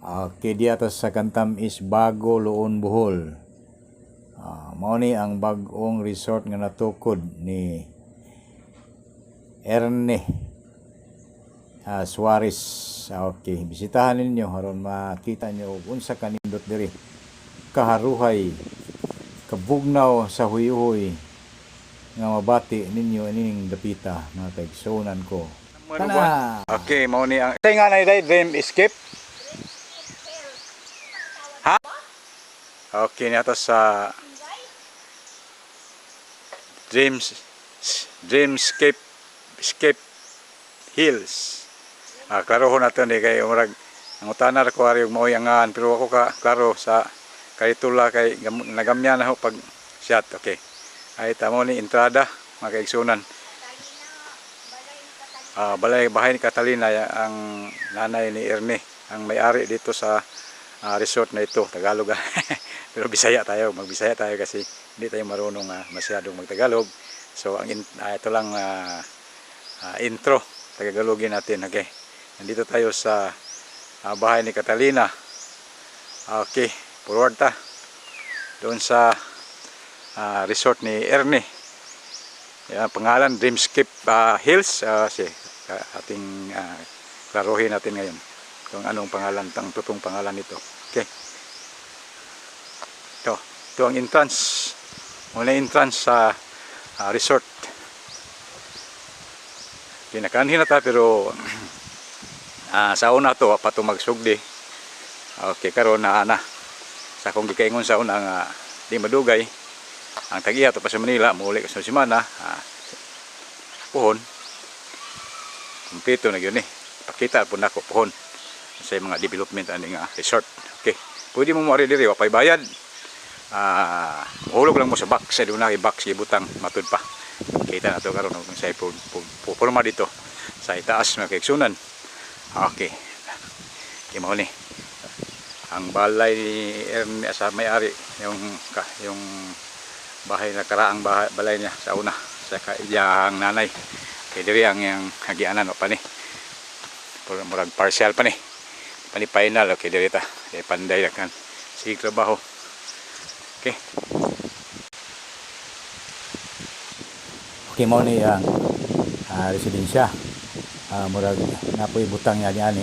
Okay, diya to sa kantam is Bago Luon, Bohol. Mao ni ang bag-ong resort nga natukod ni Erne Suarez. Okay, bisitahan ninyo aron makita nyo unsa kanindot diri kaharuhay, kabugnaw sa huyuhoy nga mabati ninyo ining dapita mga kaigsunan ko. Tana. Okay, mao ni ang nga na Dream Escape. Ha? Okay, nato sa Dreamscape Hills. Klarohon natin kay umurag ang utanar ko ari mao yangan pero ako klaro sa karitula kay nagamyan ako pag shot. Okay. Ay tamo ni entrada mga kaigsunan. Bahay ni Catalina ang nanay ni Erne ang may-ari dito sa resort na ito. Tagalog pero Bisaya tayo, magbisaya tayo kasi hindi tayo marunong masyadong magtagalog. So ang ito lang intro, Tagalogin natin. Okay. Nandito tayo sa bahay ni Catalina. Okay, forward ta doon sa resort ni Erne. Pangalan Dreamscape Hills. Ating klaruhin natin ngayon kung anong pangalan, totoong pangalan nito. Okay. Ito ang entrance. Muna entrance sa resort. Kinakanhin na ta pero sa una to pa to magsugdi. Okay, karon na sa kung gikaingon sa una nga di madugay ang tag-iya to pa sa Manila muli sa semana puhon kumpleto na gyud ni pakita po nako puhon sa mga development ani nga resort. Okay, pwede mo mari diri wa pay bayad. Hulog lang mo sa box, sa doon na box ibutang matud pa. Kita na ito karon kung sa pupurma dito sa itaas mga kaigsunan. Okay. Kimo ni ang balay ni Erne sa may-ari yung bahay na karaang balay niya sa una sa iyang nanay. Kay diri ang hagianan pa ni. Murag partial pa ni. Pani final okay diri ta. Kay panday kan sige trabaho. Okay. Okay, mo ni ang residensya. Murag napoy butang niya diyan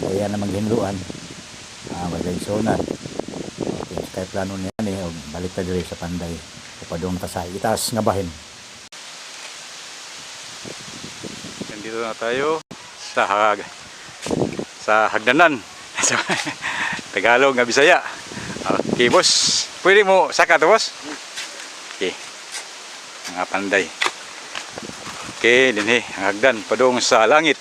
kaya na maghinluan. Magaysonan. Okay, kay plano niya ni balik ta diri sa Panday. Upadong ta sa itaas nga bahin. Nandito na tayo sa hagdanan. Tagalog nga Bisaya. Okay, boss. Pwede mo saka to, boss? Okay. Mga Panday. Okay, dinhi ang hagdan padung sa langit.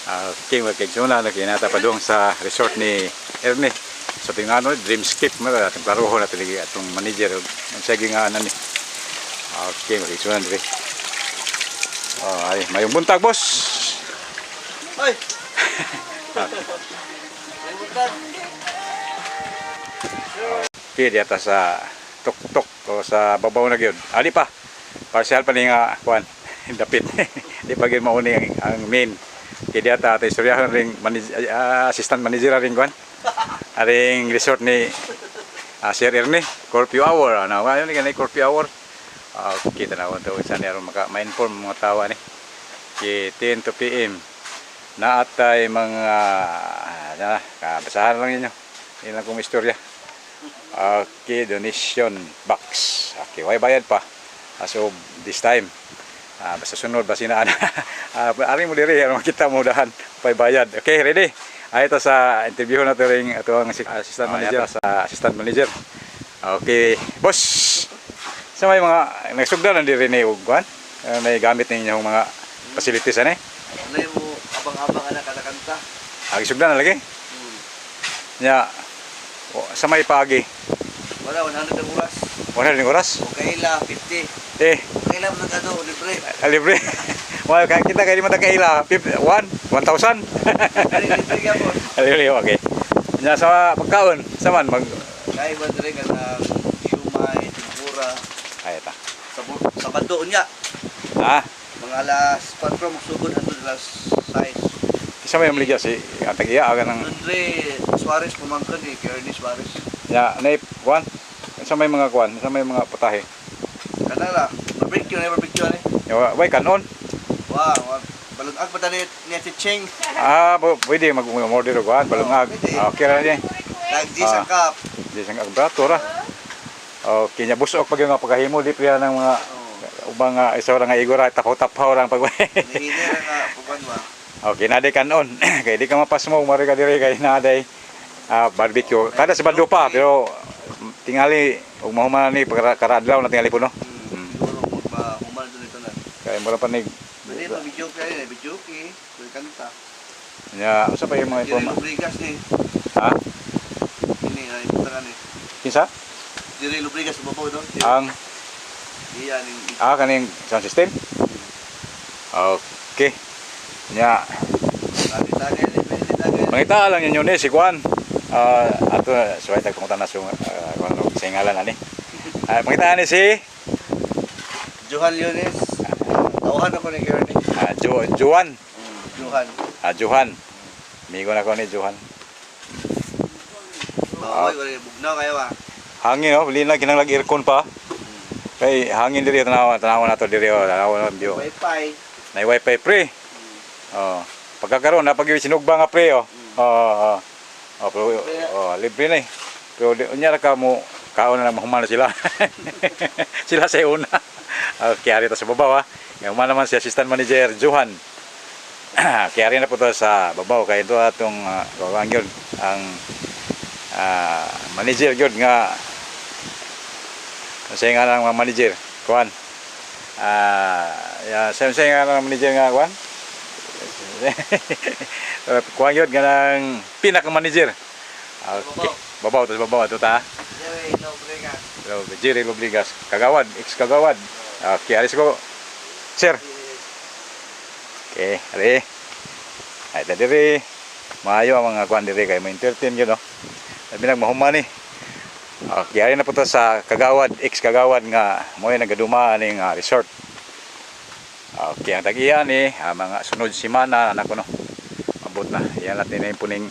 Okay, magkaigsunan na kinata padung sa resort ni Erne. So tingano Dreamscape mo atong klarohon natin atong manager ang sige nga ani. Okay, magkaigsunan diri. Ay, mayong buntag, boss. Hoy. Mayong buntag. Okay, di atas sa tuk-tuk o sa babaw na gyud. Ali pa. Partial pa ni nga kuan. Dapit. Di pa gyud mauni ang main. Kay di ata istoryahan ring assistant manager ring kuan. Aring resort ni Sir Erne, curfew hour. Ano ba yun ni curfew hour? Okay, tanawon to sa aron maka ma-inform mga tawa ni. Kay 10 to PM. Na atay mga kabasahan lang ninyo. Ilang kong istorya. Okay, donation box. Okay, way bayad pa. So this time, basta sunod ba sinaan. Ari mo diri aron kita mo dahan pay bayad. Okay, ready? Ito sa interview natin ring ato ang assistant manager sa assistant manager. Okay, boss. Sa may mga nagsugdan na diri ni ugwan. May gamit ninyong mga facilities ani? Nay mo abang-abang ana kada kanta. Sugdan na lagi. Nya sa may pagi. Wala 100 ang oras. 100 ang oras? Okay la 50. Okay la mo kado libre. Libre. Well, kita kay di man kaila 1,000. Libre ka po. Libre okay. Nya sa pagkaon, saman mag kay ba dire nga siumay, tempura. Ay ta. Sa bando nya. Ah, Mga alas 4 magsugod hangtod alas 6. sa may maligya si atag iya aga ng Andre Suarez pumangkan ni Ernie Suarez. ya na kuan sa may mga kuan, sa may mga putahe. Kanala, barbecue na barbecue ni. Ya way kanon. Wow, balungag pa tani ni si Cheng. Pwede mag-order kuan balungag. Okay ra ni. Tagdi sa cup. Di sang agbrato ra. Okay, nya busok pag nga pagahimo di priya ng mga ubang isa ra nga igora tapaw-tapaw lang pag. Nihina nga pupan ba. Okay, naday kanon. Kay di ka mapasmo mari ka diri kay naday barbecue. Kada sa bando pa pero tingali ug mahuman ni karadlaw na tingali puno. Siguro magpahuman dito na. Kay mura panig. Dili pa video kay video kay kanta. Nya usa pa yung mga Dili informa. lubrigas ni. Ha? Ini ay putangan ni. Kinsa? Dili lubrigas babaw do. Ang Iya ning kaning sound system. Okay. Nya tagay ni tagay. mangita lang ninyo ni si Juan. Ato suway tagpunta na sung kuno singalan ani. Mangita ni si Johan Leones. Tawhan ako ni Ernie. Juan. Johan. Johan. Migo na ko ni Johan. Oy, wala bugnaw kayo ba? Hangin oh, bili na kinanglag aircon pa. Kay hangin diri tanaw na to diri oh, tanaw na view. Wi-Fi. Na wifi pre. Oh, pagkakaroon na pag sinugba nga pre oh. Pero libre na eh. Pero unya ra ka mo kaon na mahuman na sila. Sila sa una. Okay, ari ta sa babaw ha. Yung naman si assistant manager Johan. Kaya rin na po to sa babaw kay ito atong gawang yun ang manager yun nga sa nga ng manager kuan sa nga ng manager nga kuan kuan yun nga ng pinaka manager. Okay, babaw ito ta Jerry Lobligas kagawad ex kagawad. Okay, alis ko sir. Okay, ari. Ay diri maayo ang mga kuan diri kay mo entertain gyud no. Sabi nagmahuman ni. Okay, ari na po to sa kagawad, ex kagawad nga mo'y nagaduma ning resort. Okay, ang tag-iya ni mga sunod semana anak ko no. Abot na. Yan natin na puning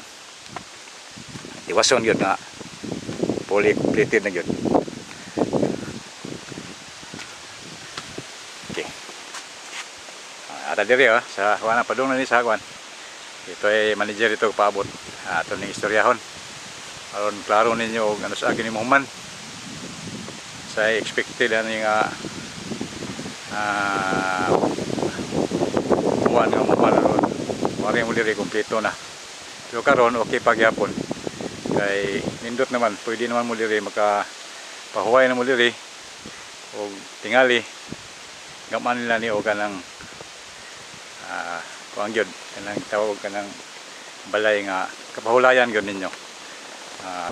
iwason gyud nga fully completed na gyud. Okay. Ada diri sa kuan padung na ni sa kuan. Ito ay manager ito paabot ato ning istoryahon. Aron klaro ninyo og ano sa akin ni Muhammad. Sa expected ani nga buwan nga Muhammad aron mari mo diri kompleto na. Pero karon okay pagyapon. Kay nindot naman pwede naman mo diri maka pahuway na mo diri og tingali gaman nila ni og kanang kuang gyud kanang tawag kanang balay nga kapahulayan gyud ninyo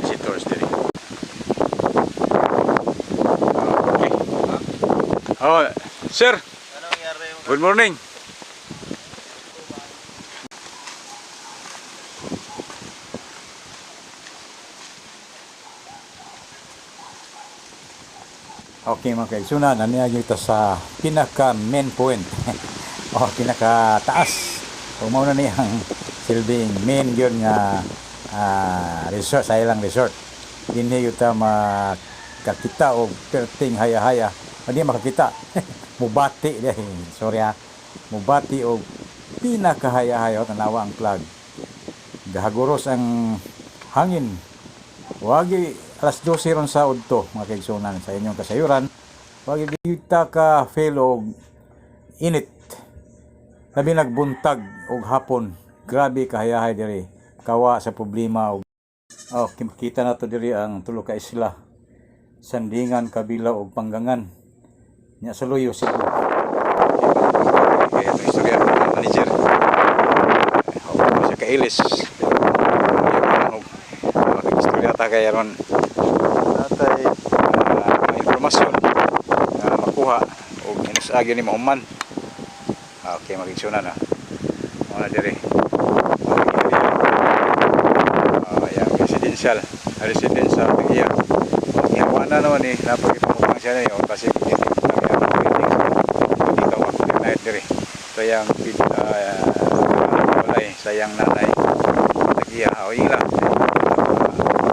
visitors diri. Okay. Oh, sir. Anong yari mo? Good morning. Okay mga kaigsunan, naniyagyo ito sa pinaka main point. Pinaka taas. Kung mauna niyang silbing main yun nga resort, sa ilang resort. Hindi yun ta makakita o perting haya-haya. Hindi makakita. Mubati. Sorry ha. Mubati o pinaka haya-haya. Tanawa ang flag. Gahaguros ang hangin. Wagi alas 12 ron sa udto mga kaigsunan sa inyong kasayuran. Wagi kita ka feel og init. Labi nagbuntag og hapon. Grabe kahayahay diri. Kawa sa problema og kita nato diri ang tulo ka isla. Sandingan, Kabilaw og Panggangan. Nya sa Loyo Cebu. Kaya ito istorya ng manager. Siya kailis. Istorya ta kaya ron natay informasyon na makuha o inusagi ni Mahuman. Okay, magigsunan na mga diri yung residential iya ihawana naman eh napagipamukang siya na yun kasi hindi ka makakit diri ito yung walay sa iyang nanay tagiya o ila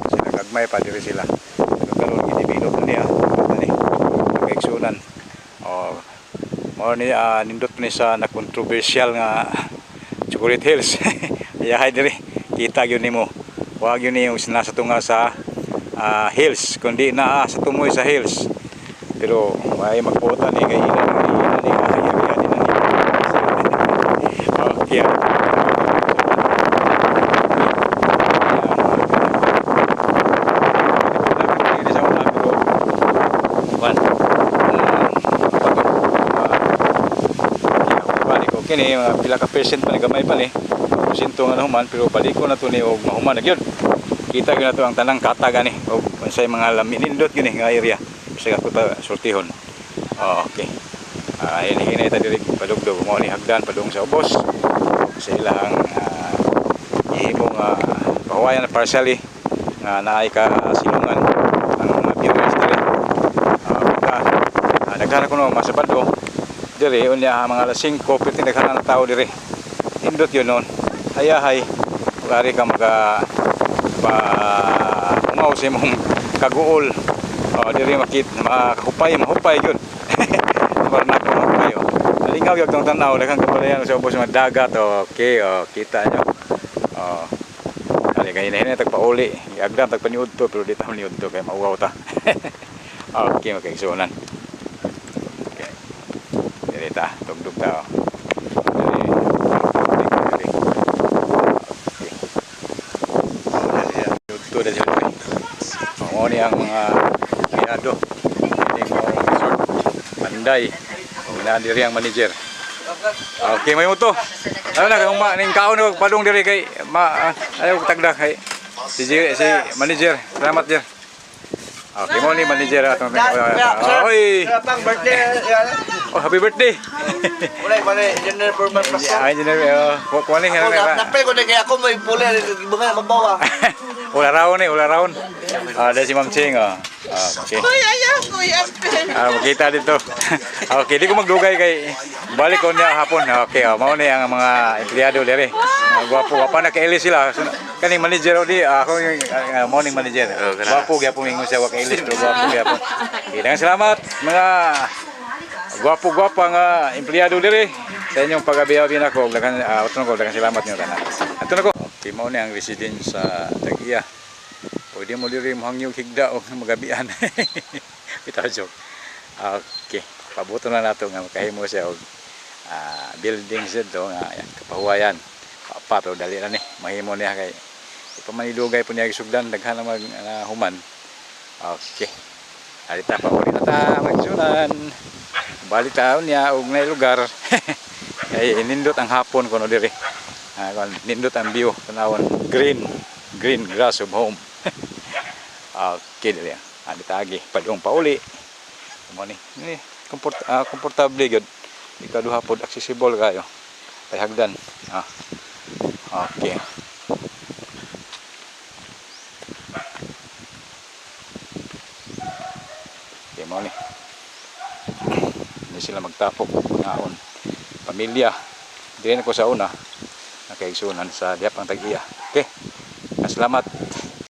sila gagmay pa diri sila pero karon ginibilog na niya ani kaigsunan o mao ni nindot ni sa na controversial nga Chocolate Hills ayahay diri kita gyud nimo wag yun yung nasa tunga sa hills kundi naa sa tumoy sa hills pero may magputa ni kay ila ni kahayariya din ni okay kini mga pila ka percent pa ni gamay pa ni porsyento nga nahuman pero balik ko na to ni og mahuman na gyud kita gyud na to ang tanang kata gani og unsay mga lami nindot gyud nga area bisag ako ta sortihon okay hini ta diri padugdog mo ni hagdan padung sa ubos sa ilang ihimong pahuwayan partially nga naay ka silungan ang mga viewers diri naghanap ko no masabado diri unya mga alas 5 piti naghanap tao diri indot yun noon hayahay wari ka maga umaw sa imong kaguol diri mahupay yun marna ko mahupay lingaw yung tong tanaw daghang kapalayan sa ubos mga dagat okay kita nyo kali kay hina tagpauli agdam tagpaniud to pero di ta maniud to kay mauwaw ta okay makaigsunan diri ta tugdog ta ito dali mo ni ang mga biyado ini mo resort Panday na diri ang manager okay may mo to ano na kung ning kaon og padung diri kay ayaw tagda kay si manager salamat jer okay mo ni manager atong oy Pang birthday. oh happy birthday Wala engineer Purman Pasko. engineer ko ni Napay ko na kaya ako may puli mga mabawa. Ula raon. Ada si Ma'am Ching. Okay. Kuya. Makita dito. Okay, di ko magdugay kay balik ko niya hapon. Okay, mao ni ang mga empleyado dere. Gwapo pa na kay Elis sila. Kaning manager di ako yung morning manager. Gwapo gyapon ingon siya wa kay Elis, gwapo gyapon. Daghang salamat mga gwapo nga empleyado dere sa inyong pagabi-abi nako. Daghang daghang salamat niyo tanan. Ato nako. Okay, mao ni ang residence sa Tagiya. Pwede mo diri mohangyog higda o magabian. Bitaw joke. Okay, pabuto na nato nga makahimo siya og building dito nga kapahuwayan. Pero dali na ni mahimo niya kay ipamanilugay po niya isugdan daghan mag human. Okay. Alita pa uli na ta magsunan. Balik taon niya og nay lugar. Kay nindot ang hapon kuno diri. Nindot ang view tanawon green grass of home. Okay dili tagi padung pauli mo ni komportable gyud ikaduha pod accessible kayo kay hagdan okay mo ni hindi sila magtapok ngaon pamilya din ko sa una nakaigsunan sa diap ang Tagiya okay salamat